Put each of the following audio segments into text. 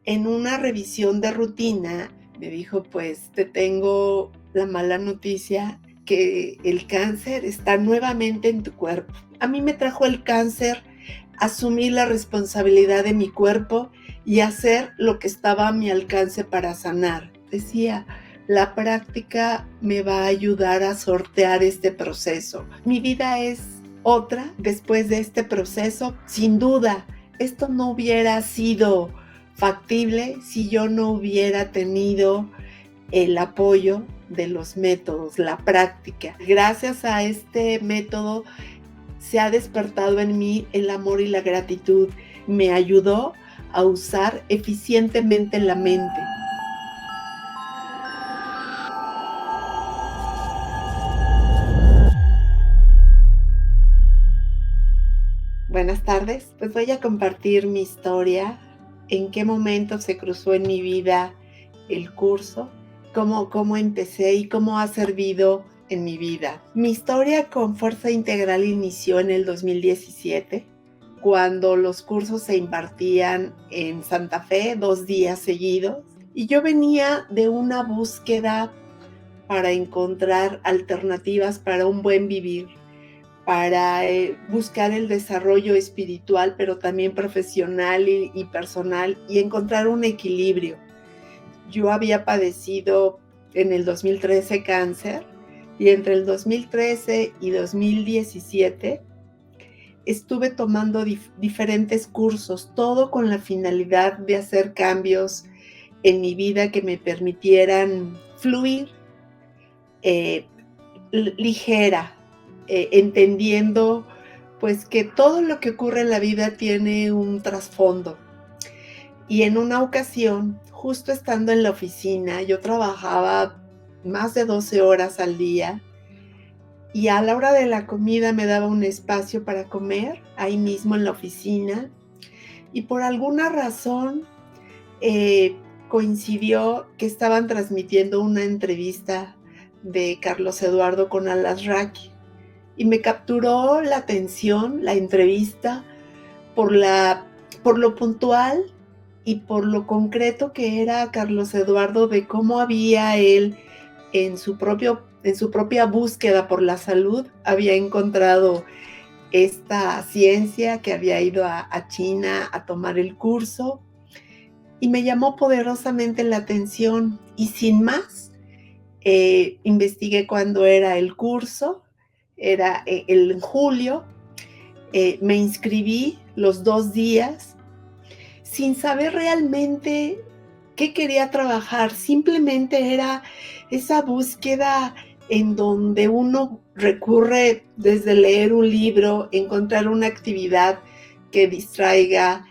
en una revisión de rutina me dijo, pues te tengo la mala noticia que el cáncer está nuevamente en tu cuerpo. A mí me trajo el cáncer asumir la responsabilidad de mi cuerpo y hacer lo que estaba a mi alcance para sanar. Decía, la práctica me va a ayudar a sortear este proceso. Mi vida es otra después de este proceso. Sin duda, esto no hubiera sido factible si yo no hubiera tenido el apoyo de los métodos, la práctica. Gracias a este método se ha despertado en mí el amor y la gratitud. Me ayudó a usar eficientemente la mente. Buenas tardes, pues voy a compartir mi historia, en qué momento se cruzó en mi vida el curso, cómo empecé y cómo ha servido en mi vida. Mi historia con Fuerza Integral inició en el 2017, cuando los cursos se impartían en Santa Fe 2 días seguidos, y yo venía de una búsqueda para encontrar alternativas para un buen vivir, para buscar el desarrollo espiritual, pero también profesional y personal, y encontrar un equilibrio. Yo había padecido en el 2013 cáncer, y entre el 2013 y 2017 estuve tomando diferentes cursos, todo con la finalidad de hacer cambios en mi vida que me permitieran fluir ligera, entendiendo pues que todo lo que ocurre en la vida tiene un trasfondo. Y en una ocasión, justo estando en la oficina, yo trabajaba más de 12 horas al día, y a la hora de la comida me daba un espacio para comer ahí mismo en la oficina, y por alguna razón coincidió que estaban transmitiendo una entrevista de Carlos Eduardo con Alasraqui, y me capturó la atención la entrevista por lo puntual y por lo concreto que era Carlos Eduardo, de cómo había él en su propia búsqueda por la salud había encontrado esta ciencia, que había ido a China a tomar el curso, y me llamó poderosamente la atención, y sin más, investigué cuándo era el curso. Era en julio. Me inscribí los 2 días sin saber realmente qué quería trabajar. Simplemente era esa búsqueda en donde uno recurre desde leer un libro, encontrar una actividad que distraiga,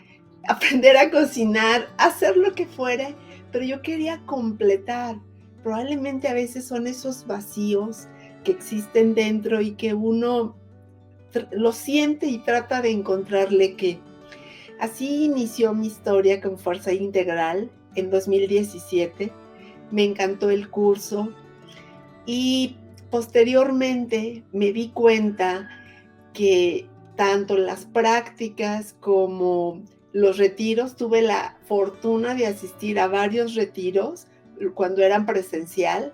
aprender a cocinar, hacer lo que fuera, pero yo quería completar. Probablemente a veces son esos vacíos que existen dentro y que uno lo siente y trata de encontrarle qué. Así inició mi historia con Fuerza Integral en 2017. Me encantó el curso y posteriormente me di cuenta que tanto las prácticas como los retiros, tuve la fortuna de asistir a varios retiros cuando eran presencial,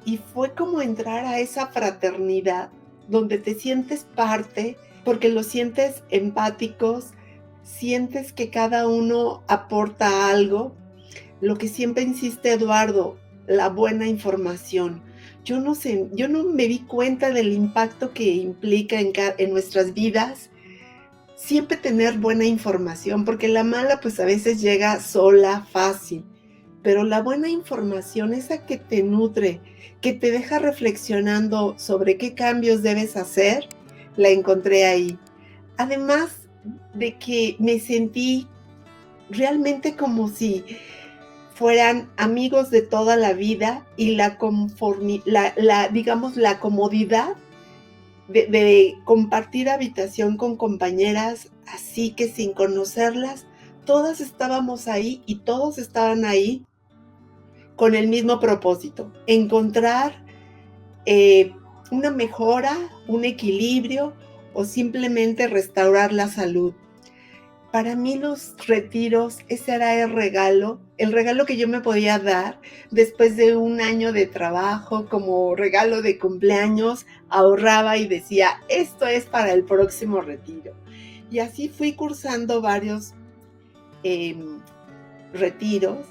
y fue como entrar a esa fraternidad donde te sientes parte, porque los sientes empáticos, sientes que cada uno aporta algo. Lo que siempre insiste Eduardo, la buena información. Yo no me di cuenta del impacto que implica en nuestras vidas siempre tener buena información, porque la mala pues a veces llega sola, fácil, pero la buena información, esa que te nutre, que te deja reflexionando sobre qué cambios debes hacer, la encontré ahí. Además de que me sentí realmente como si fueran amigos de toda la vida, y digamos, la comodidad de compartir habitación con compañeras, así que sin conocerlas, todas estábamos ahí y todos estaban ahí con el mismo propósito: encontrar una mejora, un equilibrio, o simplemente restaurar la salud. Para mí los retiros, ese era el regalo que yo me podía dar después de un año de trabajo, como regalo de cumpleaños, ahorraba y decía, esto es para el próximo retiro. Y así fui cursando varios retiros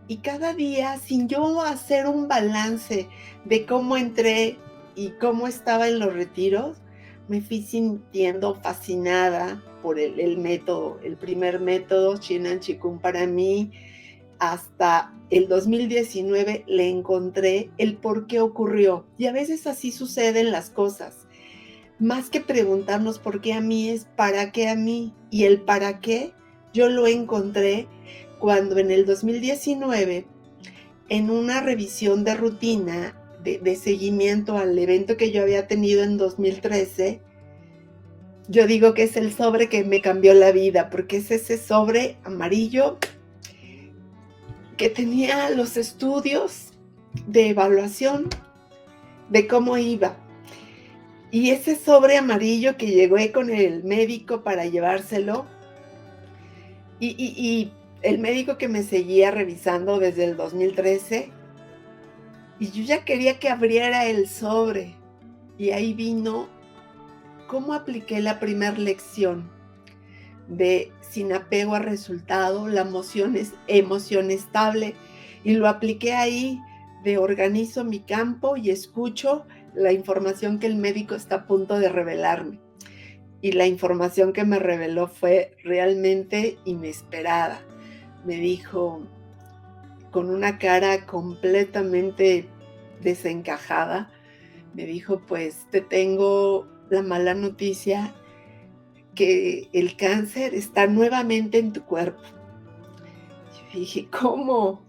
y cada día, sin yo hacer un balance de cómo entré y cómo estaba en los retiros, me fui sintiendo fascinada por el método, el primer método, Shinan Chikung, para mí. Hasta el 2019 le encontré el por qué ocurrió. Y a veces así suceden las cosas. Más que preguntarnos por qué a mí, es para qué a mí. Y el para qué yo lo encontré cuando en el 2019, en una revisión de rutina de seguimiento al evento que yo había tenido en 2013, yo digo que es el sobre que me cambió la vida, porque es ese sobre amarillo que tenía los estudios de evaluación de cómo iba. Y ese sobre amarillo que llegué con el médico para llevárselo, y el médico que me seguía revisando desde el 2013, y yo ya quería que abriera el sobre. Y ahí vino cómo apliqué la primera lección de sin apego a resultado, la emoción estable, y lo apliqué ahí, de organizo mi campo y escucho la información que el médico está a punto de revelarme. Y la información que me reveló fue realmente inesperada. Me dijo, con una cara completamente desencajada, me dijo, pues te tengo la mala noticia que el cáncer está nuevamente en tu cuerpo. Yo dije, ¿cómo?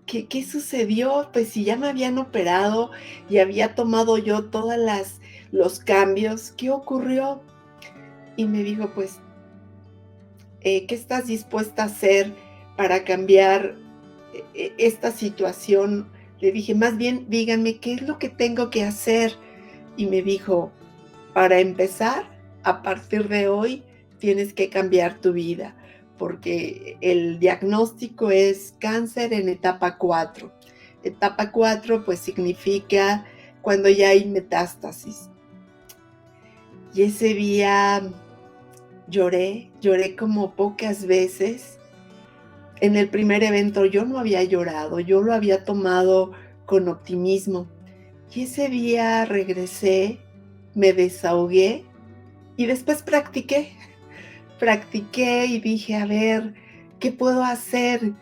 ¿Qué sucedió? Pues si ya me habían operado y había tomado yo todos los cambios, ¿qué ocurrió? Y me dijo, pues, ¿qué estás dispuesta a hacer para cambiar esta situación? Le dije, más bien, dígame, ¿qué es lo que tengo que hacer? Y me dijo, para empezar, a partir de hoy, tienes que cambiar tu vida, porque el diagnóstico es cáncer en etapa 4. Etapa 4, pues significa cuando ya hay metástasis. Y ese día lloré como pocas veces. En el primer evento yo no había llorado, yo lo había tomado con optimismo. Y ese día regresé, me desahogué y después practiqué y dije, a ver, ¿qué puedo hacer?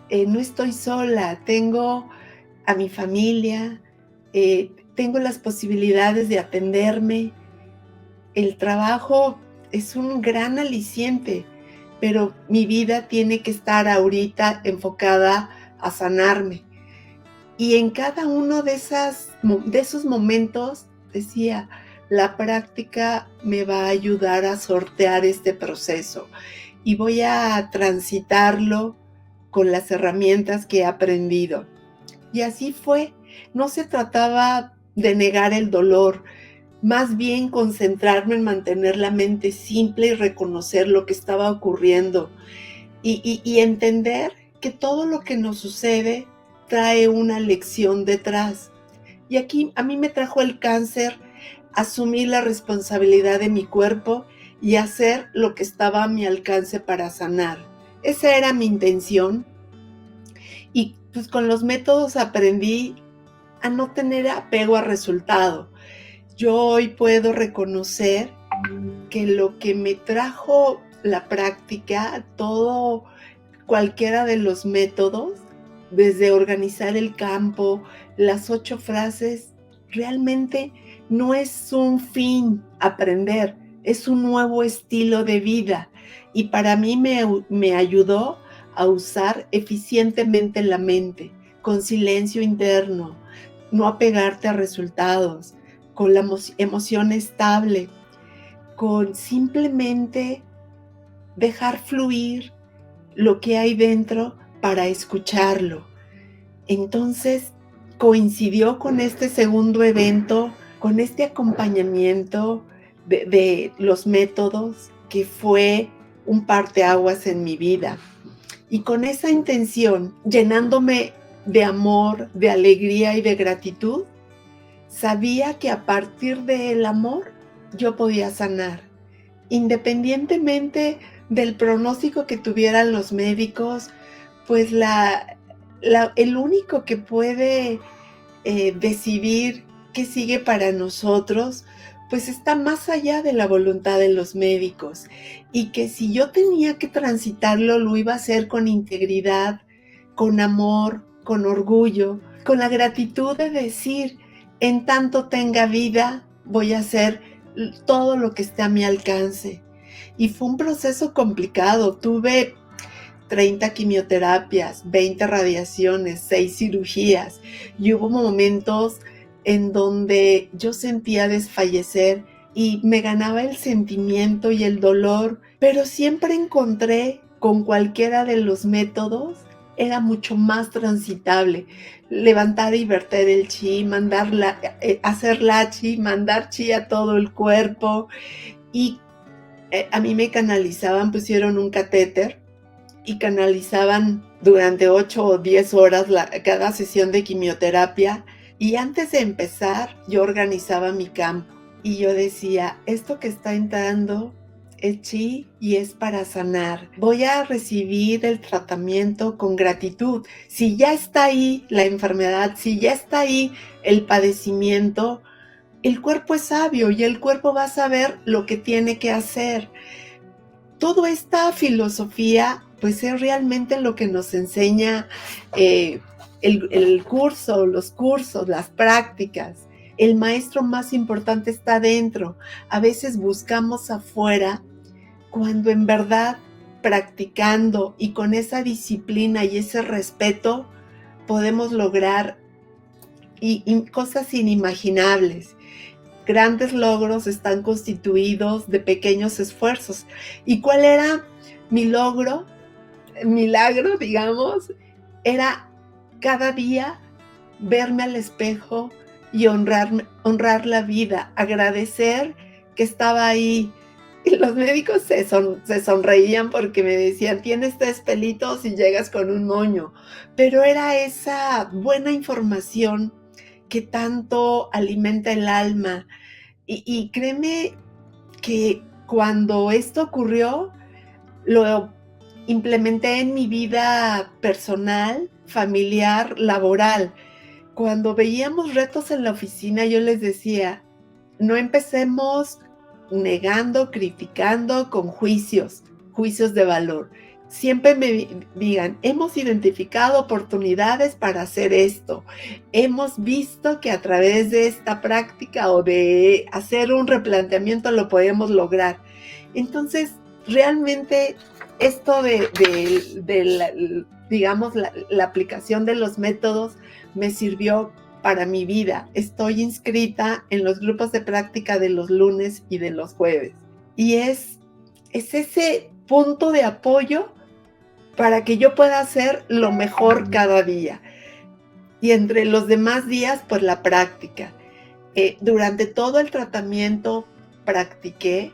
No estoy sola, tengo a mi familia, tengo las posibilidades de atenderme. El trabajo es un gran aliciente, pero mi vida tiene que estar ahorita enfocada a sanarme. Y en cada uno de esos momentos decía, la práctica me va a ayudar a sortear este proceso y voy a transitarlo con las herramientas que he aprendido. Y así fue. No se trataba de negar el dolor, más bien concentrarme en mantener la mente simple y reconocer lo que estaba ocurriendo y entender que todo lo que nos sucede trae una lección detrás. Y aquí a mí me trajo el cáncer asumir la responsabilidad de mi cuerpo y hacer lo que estaba a mi alcance para sanar. Esa era mi intención. Y pues con los métodos aprendí a no tener apego a resultado. Yo hoy puedo reconocer que lo que me trajo la práctica, cualquiera de los métodos, desde organizar el campo, las 8 frases, realmente no es un fin aprender, es un nuevo estilo de vida. Y para mí me ayudó a usar eficientemente la mente, con silencio interno, no apegarte a resultados, con la emoción estable, con simplemente dejar fluir lo que hay dentro para escucharlo. Entonces coincidió con este segundo evento, con este acompañamiento de los métodos, que fue un parteaguas en mi vida. Y con esa intención, llenándome de amor, de alegría y de gratitud, sabía que a partir del amor yo podía sanar, independientemente del pronóstico que tuvieran los médicos, pues el único que puede decidir qué sigue para nosotros, pues está más allá de la voluntad de los médicos, y que si yo tenía que transitarlo, lo iba a hacer con integridad, con amor, con orgullo, con la gratitud de decir, en tanto tenga vida, voy a hacer todo lo que esté a mi alcance. Y fue un proceso complicado. Tuve 30 quimioterapias, 20 radiaciones, 6 cirugías, y hubo momentos en donde yo sentía desfallecer y me ganaba el sentimiento y el dolor, pero siempre encontré con cualquiera de los métodos, era mucho más transitable. Levantar y verter el chi, hacer la chi, mandar chi a todo el cuerpo, y a mí me canalizaban, pusieron un catéter y canalizaban durante 8 o 10 horas cada sesión de quimioterapia. Y antes de empezar, yo organizaba mi campo y yo decía, esto que está entrando es chi y es para sanar. Voy a recibir el tratamiento con gratitud. Si ya está ahí la enfermedad, si ya está ahí el padecimiento, el cuerpo es sabio y el cuerpo va a saber lo que tiene que hacer. Toda esta filosofía, pues es realmente lo que nos enseña el curso, los cursos, las prácticas. El maestro más importante está dentro. A veces buscamos afuera, cuando en verdad, practicando y con esa disciplina y ese respeto, podemos lograr cosas inimaginables. Grandes logros están constituidos de pequeños esfuerzos. ¿Y cuál era mi logro? Milagro, digamos, era cada día verme al espejo y honrar la vida, agradecer que estaba ahí. Y los médicos se sonreían porque me decían, tienes 3 pelitos y llegas con un moño. Pero era esa buena información que tanto alimenta el alma. Y créeme que cuando esto ocurrió, lo implementé en mi vida personal, familiar, laboral. Cuando veíamos retos en la oficina, yo les decía, no empecemos negando, criticando, con juicios de valor. Siempre me digan, hemos identificado oportunidades para hacer esto. Hemos visto que a través de esta práctica o de hacer un replanteamiento lo podemos lograr. Entonces, realmente esto digamos, la aplicación de los métodos me sirvió para mi vida. Estoy inscrita en los grupos de práctica de los lunes y de los jueves. Y es ese punto de apoyo para que yo pueda hacer lo mejor cada día. Y entre los demás días, pues la práctica. Durante todo el tratamiento practiqué.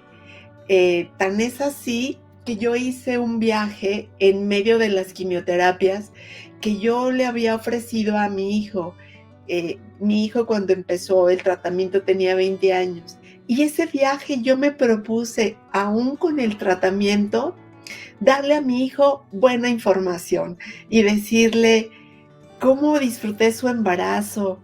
Tan es así que yo hice un viaje en medio de las quimioterapias que yo le había ofrecido a mi hijo. Mi hijo, cuando empezó el tratamiento, tenía 20 años. Y ese viaje yo me propuse, aún con el tratamiento, darle a mi hijo buena información y decirle cómo disfruté su embarazo,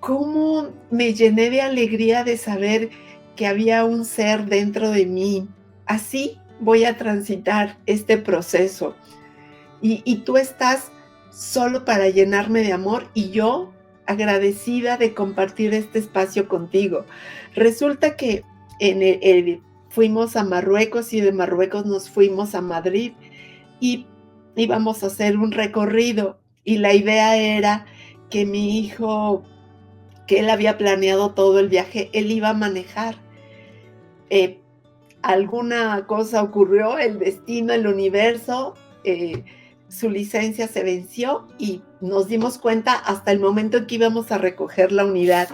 cómo me llené de alegría de saber que había un ser dentro de mí. Así voy a transitar este proceso. Y tú estás solo para llenarme de amor, y yo agradecida de compartir este espacio contigo. Resulta que fuimos a Marruecos, y de Marruecos nos fuimos a Madrid y íbamos a hacer un recorrido, y la idea era que mi hijo, que él había planeado todo el viaje, él iba a manejar. Alguna cosa ocurrió, el destino, el universo, su licencia se venció y nos dimos cuenta hasta el momento en que íbamos a recoger la unidad.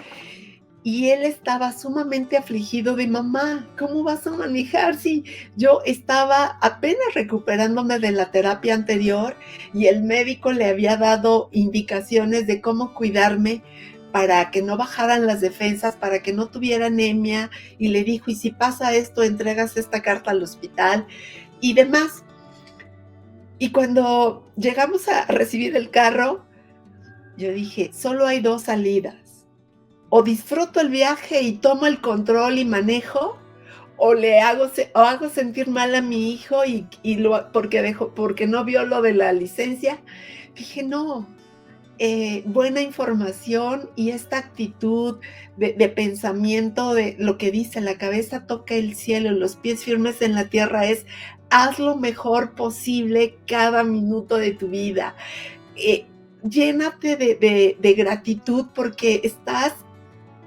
y él estaba sumamente afligido de: "Mamá, ¿cómo vas a manejar si yo estaba apenas recuperándome de la terapia anterior y el médico le había dado indicaciones de cómo cuidarme para que no bajaran las defensas, para que no tuviera anemia?". Y le dijo: "Y si pasa esto, entregas esta carta al hospital", y demás. Y cuando llegamos a recibir el carro, yo dije: "Solo hay 2 salidas. O disfruto el viaje y tomo el control y manejo, o hago sentir mal a mi hijo y lo porque no vio lo de la licencia". Dije: "No, buena información y esta actitud de pensamiento de lo que dice: "La cabeza toca el cielo y los pies firmes en la tierra", es: haz lo mejor posible cada minuto de tu vida. Eh, Llénate de gratitud porque estás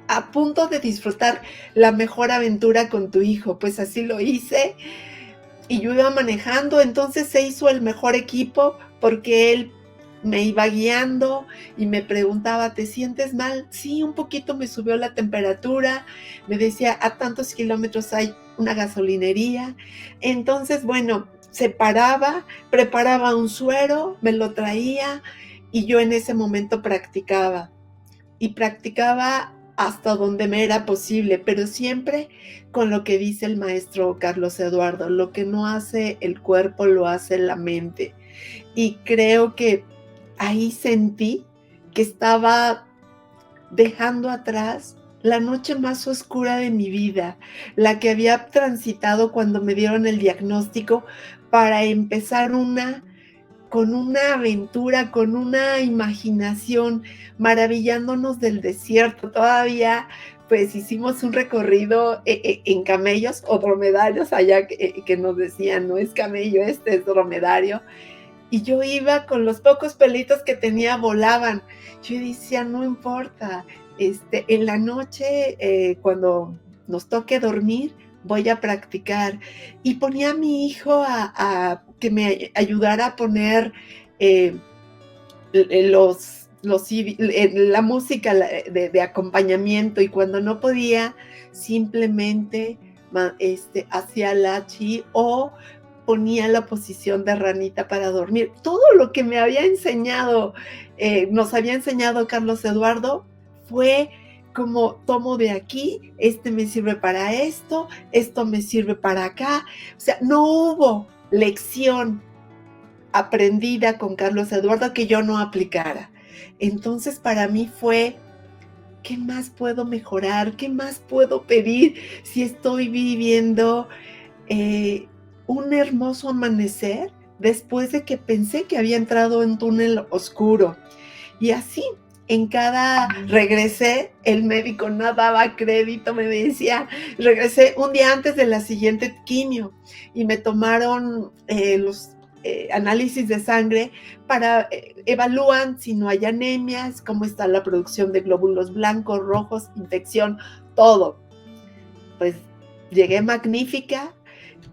a punto de disfrutar la mejor aventura con tu hijo". Pues así lo hice y yo iba manejando, entonces se hizo el mejor equipo porque él me iba guiando y me preguntaba: "¿Te sientes mal?". "Sí, un poquito me subió la temperatura". Me decía: "A tantos kilómetros hay una gasolinería". Entonces, bueno, se paraba, preparaba un suero, me lo traía y yo en ese momento practicaba. Y practicaba hasta donde me era posible, pero siempre con lo que dice el maestro Carlos Eduardo: lo que no hace el cuerpo, lo hace la mente. Y creo que ahí sentí que estaba dejando atrás la noche más oscura de mi vida, la que había transitado cuando me dieron el diagnóstico, para empezar una con una aventura, con una imaginación, maravillándonos del desierto. Todavía, pues, hicimos un recorrido en camellos o dromedarios, allá que nos decían: "No es camello, este es dromedario". Y yo iba con los pocos pelitos que tenía, volaban. Yo decía: "No importa, en la noche, cuando nos toque dormir, voy a practicar". Y ponía a mi hijo a que me ayudara a poner, eh, la música de acompañamiento, y cuando no podía, simplemente hacía la chi o ponía la posición de ranita para dormir. Todo lo que me había enseñado, nos había enseñado Carlos Eduardo, fue como tomo de aquí, me sirve para esto me sirve para acá. O sea, no hubo lección aprendida con Carlos Eduardo que yo no aplicara. Entonces, para mí fue: ¿qué más puedo mejorar? ¿Qué más puedo pedir si estoy viviendo eh, un hermoso amanecer después de que pensé que había entrado en túnel oscuro? Y así, en cada regresé, el médico no daba crédito, me decía, regresé un día antes de la siguiente quimio y me tomaron los análisis de sangre para evalúan si no hay anemias, cómo está la producción de glóbulos blancos, rojos, infección, todo. Pues llegué magnífica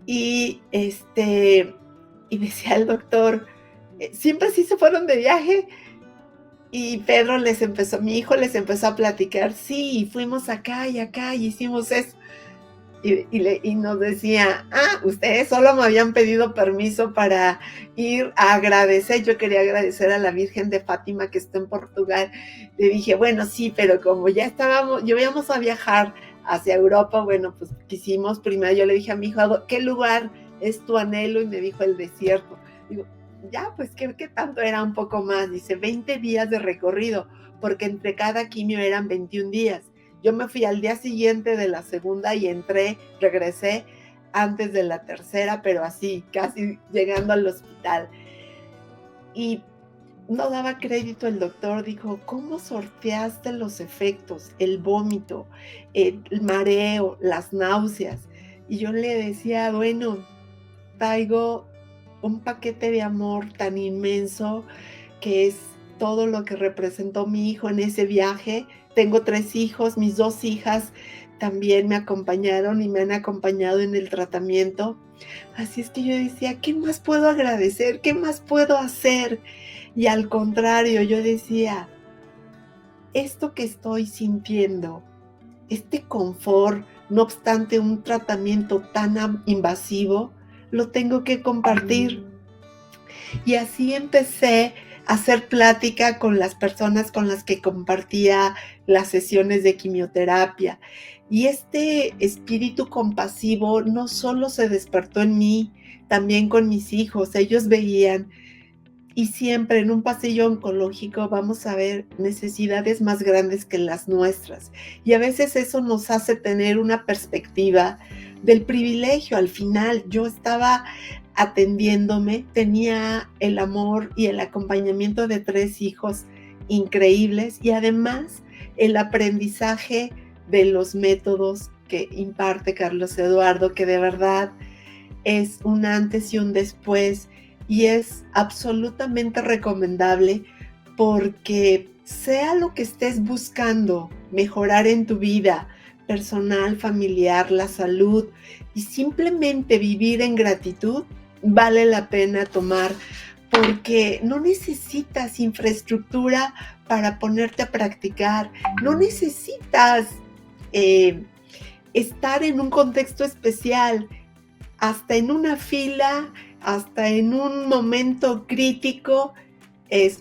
y y decía el doctor: "Siempre sí se fueron de viaje". Y Pedro mi hijo les empezó a platicar: "Sí, fuimos acá y hicimos eso". Y nos decía: "Ah, ustedes solo me habían pedido permiso para ir a agradecer". Yo quería agradecer a la Virgen de Fátima que está en Portugal. Le dije: "Bueno, sí, pero como ya íbamos a viajar hacia Europa, bueno, pues quisimos primero". Yo le dije a mi hijo: "¿Qué lugar es tu anhelo?". Y me dijo: "El desierto". Digo: "Ya, pues, ¿qué tanto era un poco más?". Dice: "20 días de recorrido", porque entre cada quimio eran 21 días. Yo me fui al día siguiente de la segunda y regresé antes de la tercera, pero así, casi llegando al hospital. Y no daba crédito el doctor, dijo: "¿Cómo sorteaste los efectos? El vómito, el mareo, las náuseas". Y yo le decía: "Bueno, traigo un paquete de amor tan inmenso que es todo lo que representó mi hijo en ese viaje. Tengo 3 hijos, mis 2 hijas también me acompañaron y me han acompañado en el tratamiento". Así es que yo decía: "¿Qué más puedo agradecer? ¿Qué más puedo hacer?". Y al contrario, yo decía: "Esto que estoy sintiendo, este confort, no obstante un tratamiento tan invasivo, lo tengo que compartir. Y así empecé a hacer plática con las personas con las que compartía las sesiones de quimioterapia. Y este espíritu compasivo no solo se despertó en mí, también con mis hijos. Ellos veían, y siempre en un pasillo oncológico vamos a ver necesidades más grandes que las nuestras. Y a veces eso nos hace tener una perspectiva del privilegio. Al final yo estaba atendiéndome, tenía el amor y el acompañamiento de 3 hijos increíbles y además el aprendizaje de los métodos que imparte Carlos Eduardo, que de verdad es un antes y un después, y es absolutamente recomendable porque sea lo que estés buscando mejorar en tu vida personal, familiar, la salud y simplemente vivir en gratitud, vale la pena tomar, porque no necesitas infraestructura para ponerte a practicar, no necesitas estar en un contexto especial. Hasta en una fila, hasta en un momento crítico,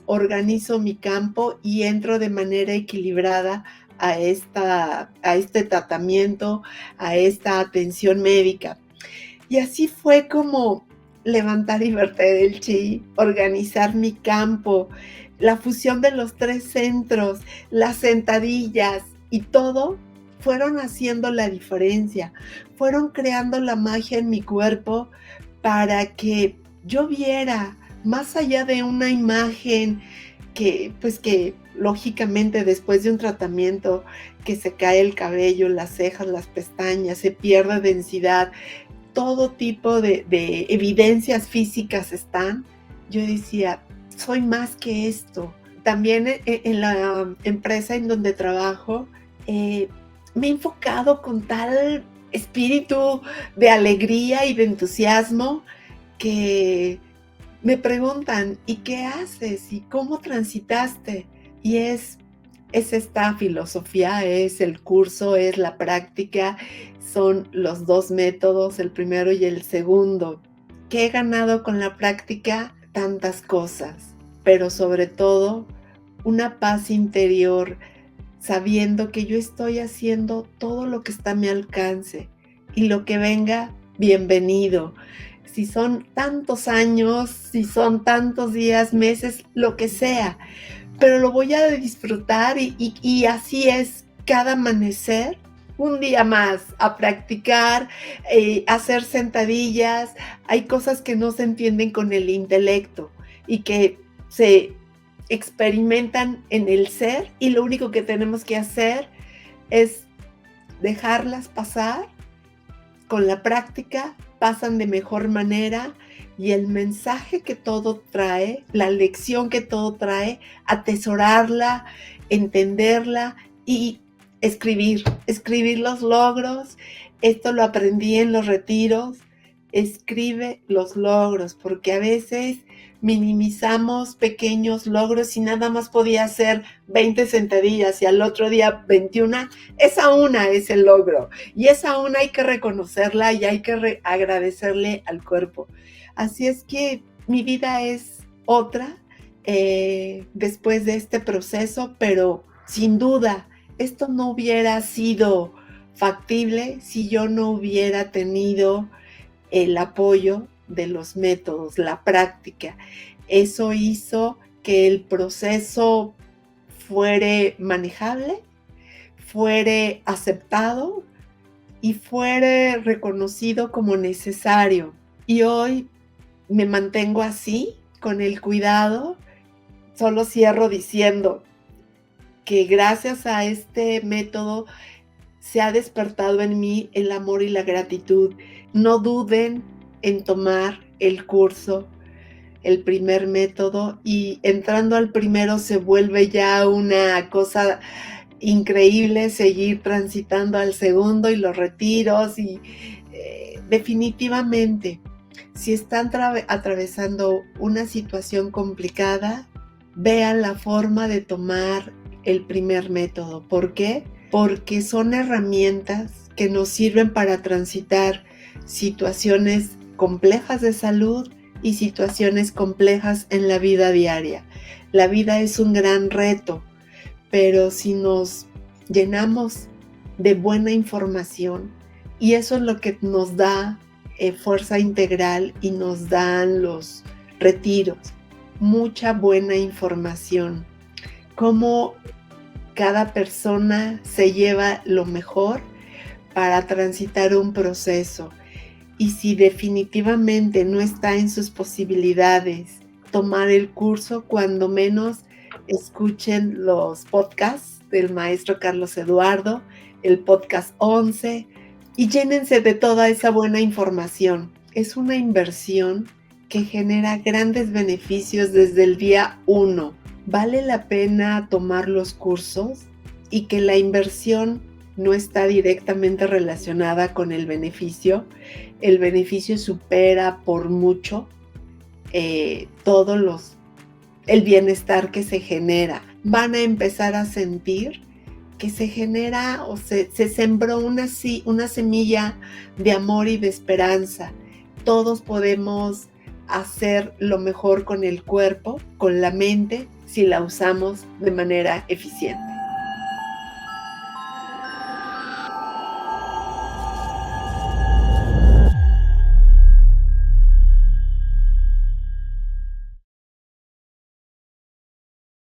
organizo mi campo y entro de manera equilibrada a este tratamiento, a esta atención médica. Y así fue como levantar y verter el chi, organizar mi campo, la fusión de los 3 centros, las sentadillas y todo fueron haciendo la diferencia, fueron creando la magia en mi cuerpo para que yo viera más allá de una imagen que lógicamente después de un tratamiento que se cae el cabello, las cejas, las pestañas, se pierde densidad, todo tipo de evidencias físicas están. Yo decía, soy más que esto. También en la empresa en donde trabajo, me he enfocado con tal espíritu de alegría y de entusiasmo que me preguntan, ¿y qué haces? ¿Y cómo transitaste? Y es esta filosofía, es el curso, es la práctica, son los 2 métodos, el primero y el segundo. ¿Qué he ganado con la práctica? Tantas cosas, pero sobre todo una paz interior, sabiendo que yo estoy haciendo todo lo que está a mi alcance y lo que venga, bienvenido. Si son tantos años, si son tantos días, meses, lo que sea, pero lo voy a disfrutar y así es cada amanecer, un día más a practicar, hacer sentadillas. Hay cosas que no se entienden con el intelecto y que se experimentan en el ser y lo único que tenemos que hacer es dejarlas pasar. Con la práctica pasan de mejor manera y el mensaje que todo trae, la lección que todo trae, atesorarla, entenderla y escribir los logros. Esto lo aprendí en los retiros. Escribe los logros, porque a veces minimizamos pequeños logros y nada más podía hacer 20 sentadillas y al otro día 21. Esa una es el logro y esa una hay que reconocerla y hay que agradecerle al cuerpo. Así es que mi vida es otra después de este proceso, pero sin duda esto no hubiera sido factible si yo no hubiera tenido el apoyo de los métodos, la práctica. Eso hizo que el proceso fuere manejable, fuere aceptado y fuere reconocido como necesario. Y hoy me mantengo así, con el cuidado. Solo cierro diciendo que gracias a este método se ha despertado en mí el amor y la gratitud. No duden en tomar el curso, el primer método, y entrando al primero se vuelve ya una cosa increíble seguir transitando al segundo y los retiros y definitivamente, si están atravesando una situación complicada, vean la forma de tomar el primer método. ¿Por qué? porque son herramientas que nos sirven para transitar situaciones complejas de salud y situaciones complejas en la vida diaria. La vida es un gran reto, pero si nos llenamos de buena información, y eso es lo que nos da fuerza integral y nos dan los retiros, mucha buena información, cómo cada persona se lleva lo mejor para transitar un proceso. Y si definitivamente no está en sus posibilidades tomar el curso, cuando menos escuchen los podcasts del maestro Carlos Eduardo, el podcast 11, y llénense de toda esa buena información. Es una inversión que genera grandes beneficios desde el día 1. Vale la pena tomar los cursos y que la inversión no está directamente relacionada con el beneficio. El beneficio supera por mucho el bienestar que se genera. Van a empezar a sentir que se genera o se sembró una semilla de amor y de esperanza. Todos podemos hacer lo mejor con el cuerpo, con la mente, si la usamos de manera eficiente.